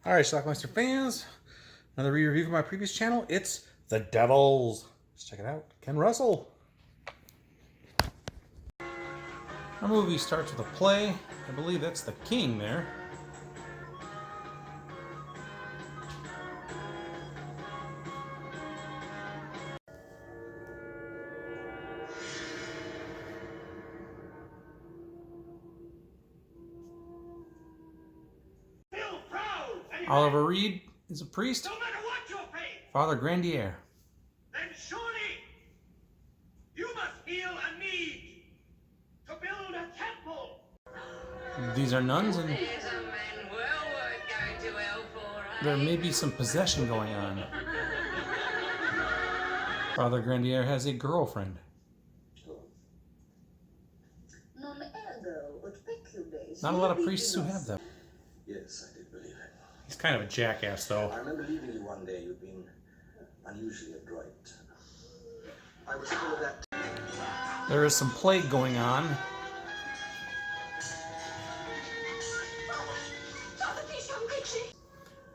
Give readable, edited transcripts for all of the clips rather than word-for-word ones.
Alright, Schlockmeister fans, another re-review from my previous channel. It's The Devils. Let's check it out. Ken Russell. Our movie starts with a play. I believe that's the king there. Oliver Reed is a priest. No matter what your faith, Father Grandier. then surely you must feel a need to build a temple. These are nuns, and there may be some possession going on. Father Grandier has a girlfriend. Not a lot of priests who have them. Yes, I did believe it. He's kind of a jackass, though. I remember leaving you one day. You'd been unusually adroit. I was told that. There is some plague going on.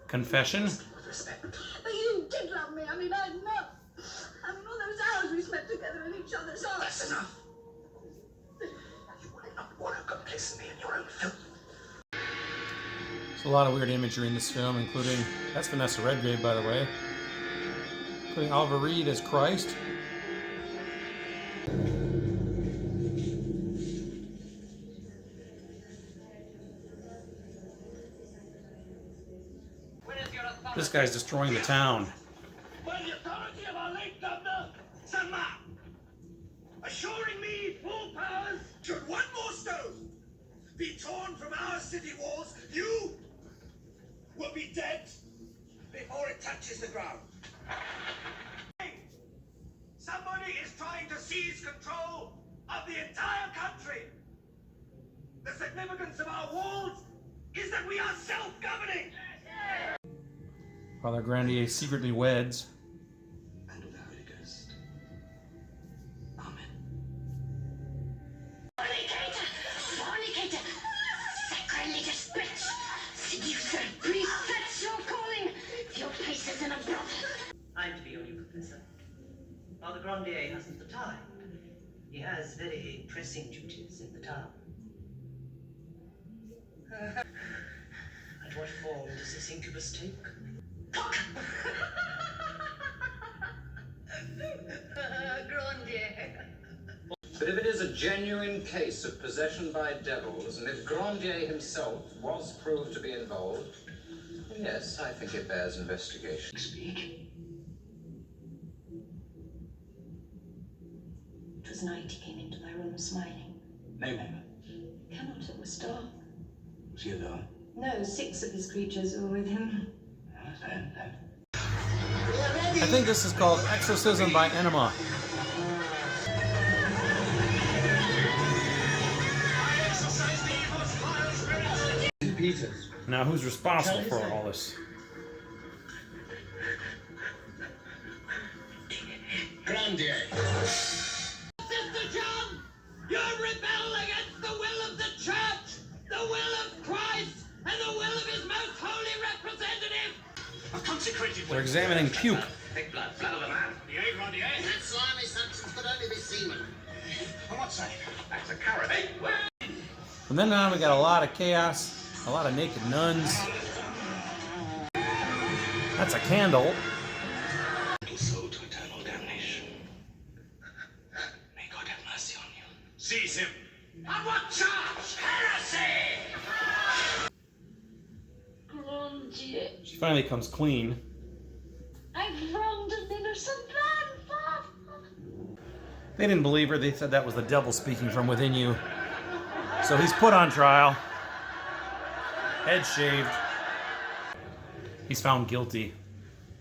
Confession. With respect. But you did love me. I mean, all those hours we spent together in each other's arms. That's enough. You would not want to complicit me in your own filth. There's a lot of weird imagery in this film, including, that's Vanessa Redgrave, by the way, including Oliver Reed as Christ. This guy's destroying the town. By the authority of our late governor, Sanma, assuring me full powers, should one more stone be torn from our city walls, you will be dead before it touches the ground. Somebody is trying to seize control of the entire country. The significance of our walls is that we are self-governing. Father Grandier secretly weds. And of the Holy Ghost. Amen. Fornicator, sacrilegious bitch, seducer, priest, that's your calling. Your place is in a brothel. I'm to be your new professor. Father Grandier hasn't the time. He has very pressing duties in the town. And what form does this incubus take? Grandier. But if it is a genuine case of possession by devils, and if Grandier himself was proved to be involved, then yes, I think it bears investigation. Speak. It was night he came into my room smiling. Name him. Cannot, it was dark. Was he alone? No, 6 of his creatures were with him. Then. I think this is called Exorcism by Enema. Peters. Now, who's responsible for all this? Grandier. Sister John, you rebel against the will of the church, the will of Christ, and the will of his most holy representative. A consecrated They're examining puke. Big blood of a man. Grandier. That slimy substance could only be semen. And what's that? That's a carrot. Hey, From then on, we got a lot of chaos, a lot of naked nuns. That's a candle. Soul to eternal damnation. May God have mercy on you. seize him. On what charge? Heresy! Grandier. She finally comes clean. I've wronged an innocent man, Father. They didn't believe her. They said that was the devil speaking from within you. So he's put on trial. Head shaved. He's found guilty.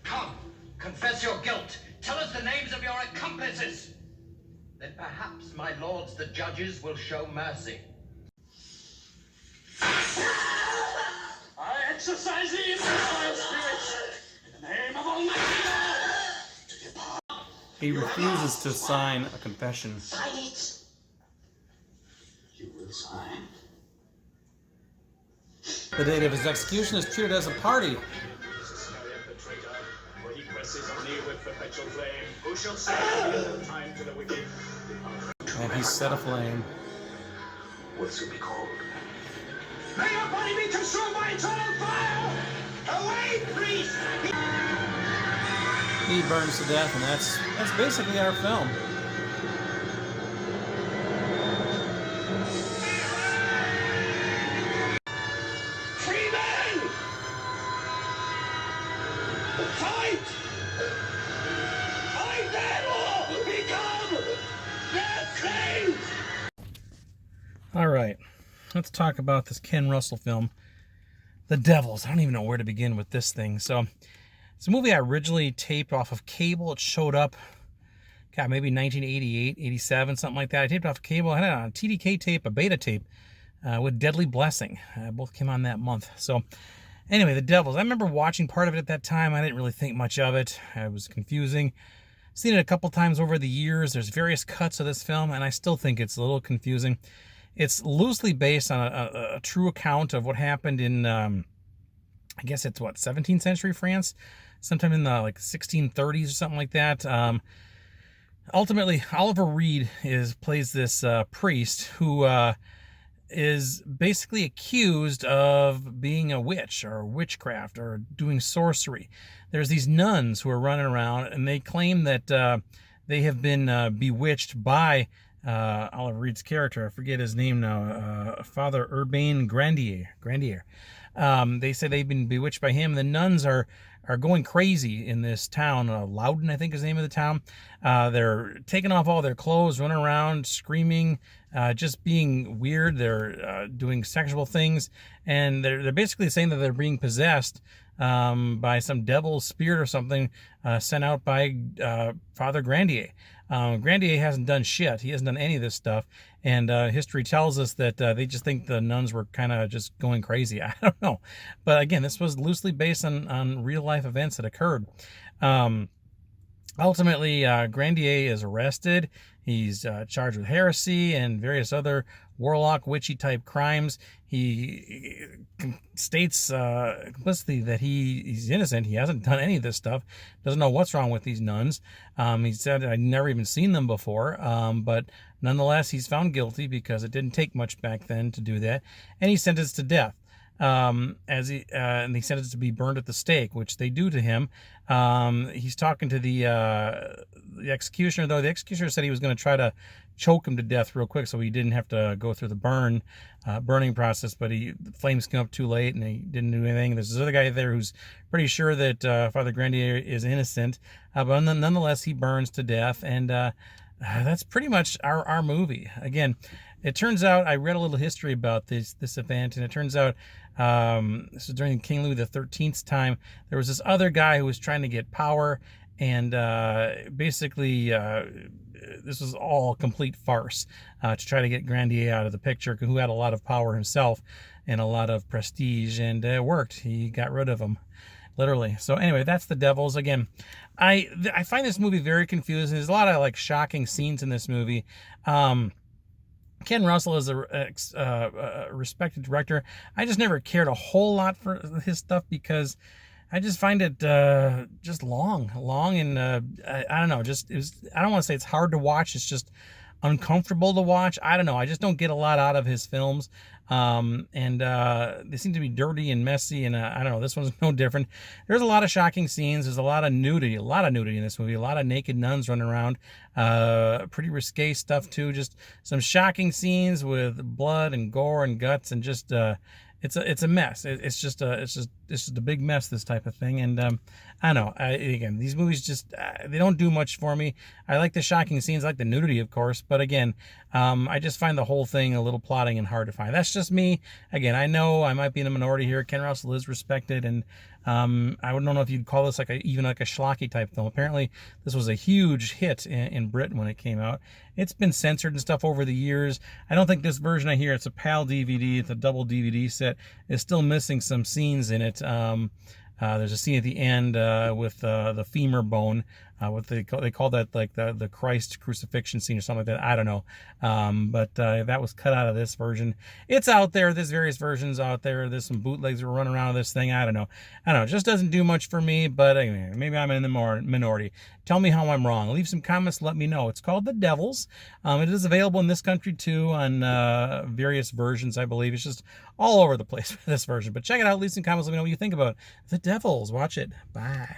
Come, confess your guilt. Tell us the names of your accomplices. Then perhaps my lords the judges will show mercy. I exercise the infernal spirits in the name of Almighty God. He refuses to sign a confession. Sign it. You will sign. The date of his execution is treated as a party. The traitor, for he presses on thee with perpetual flame. Who shall say the time to the wicked? And he's set aflame. What's it be called? May your body be consumed by eternal fire! Away, priest! He burns to death, and that's basically our film. Free men! Fight! Fight them or become their slaves! All right, let's talk about this Ken Russell film, The Devils. I don't even know where to begin with this thing. So, it's a movie I originally taped off of cable. It showed up, God, maybe 1988, 87, something like that. I taped off cable. I had it on a TDK tape, a beta tape, with Deadly Blessing. Both came on that month. So, anyway, The Devils. I remember watching part of it at that time. I didn't really think much of it. It was confusing. Seen it a couple times over the years. There's various cuts of this film, and I still think it's a little confusing. It's loosely based on a true account of what happened in, I guess it's 17th century France, sometime in the 1630s or something like that. Ultimately, Oliver Reed plays this priest who is basically accused of being a witch or witchcraft or doing sorcery. There's these nuns who are running around, and they claim that they have been bewitched by Oliver Reed's character. I forget his name now. Father Urbain Grandier. They say they've been bewitched by him. The nuns are going crazy in this town. Loudon, I think is the name of the town. They're taking off all their clothes, running around, screaming, just being weird. They're doing sexual things, and they're basically saying that they're being possessed by some devil spirit or something sent out by Father Grandier. Grandier hasn't done shit. He hasn't done any of this stuff. And history tells us that they just think the nuns were kind of just going crazy. I don't know. But again, this was loosely based on real life events that occurred. Ultimately, Grandier is arrested. He's charged with heresy and various other warlock, witchy type crimes. He states explicitly that he's innocent. He hasn't done any of this stuff. Doesn't know what's wrong with these nuns. He said, I'd never even seen them before. But nonetheless, he's found guilty because it didn't take much back then to do that. And he's sentenced to death. And they sentenced to be burned at the stake, which they do to him. He's talking to the executioner, though. The executioner said he was going to try to choke him to death real quick so he didn't have to go through the burning process, but the flames came up too late and he didn't do anything. There's this other guy there who's pretty sure that Father Grandier is innocent, but nonetheless he burns to death, and that's pretty much our movie. Again, it turns out, I read a little history about this event, and it turns out this was during King Louis XIII's time. There was this other guy who was trying to get power, and basically this was all a complete farce to try to get Grandier out of the picture, who had a lot of power himself and a lot of prestige, and it worked. He got rid of him, literally. So anyway, that's The Devils. Again, I find this movie very confusing. There's a lot of shocking scenes in this movie. Ken Russell is a respected director. I just never cared a whole lot for his stuff because I just find it just long, and I don't know. I don't want to say it's hard to watch. It's just uncomfortable to watch. I don't know. I just don't get a lot out of his films. And they seem to be dirty and messy, and I don't know, this one's no different. There's a lot of shocking scenes. There's a lot of nudity in this movie. A lot of naked nuns running around. Pretty risque stuff too. Just some shocking scenes with blood and gore and guts, and just it's a mess. It's just a big mess, this type of thing. And I don't know. Again, these movies just they don't do much for me. I like the shocking scenes, I like the nudity, of course, but again, I just find the whole thing a little plotting and hard to find. That's just me. Again, I know I might be in a minority here. Ken Russell is respected, and I don't know if you'd call this even like a schlocky type film. Apparently, this was a huge hit in Britain when it came out. It's been censored and stuff over the years. I don't think this version I hear, it's a PAL DVD, it's a double DVD set, is still missing some scenes in it. There's a scene at the end with the femur bone what they call that, like the Christ crucifixion scene or something like that. I don't know, but that was cut out of this version. It's out there. There's various versions out there. There's some bootlegs that were running around with this thing. I don't know. It just doesn't do much for me. But anyway, maybe I'm in the minority. Tell me how I'm wrong. Leave some comments. Let me know. It's called The Devils. It is available in this country too on various versions, I believe. It's just all over the place for this version. But check it out. Leave some comments. Let me know what you think about The Devils. Watch it. Bye.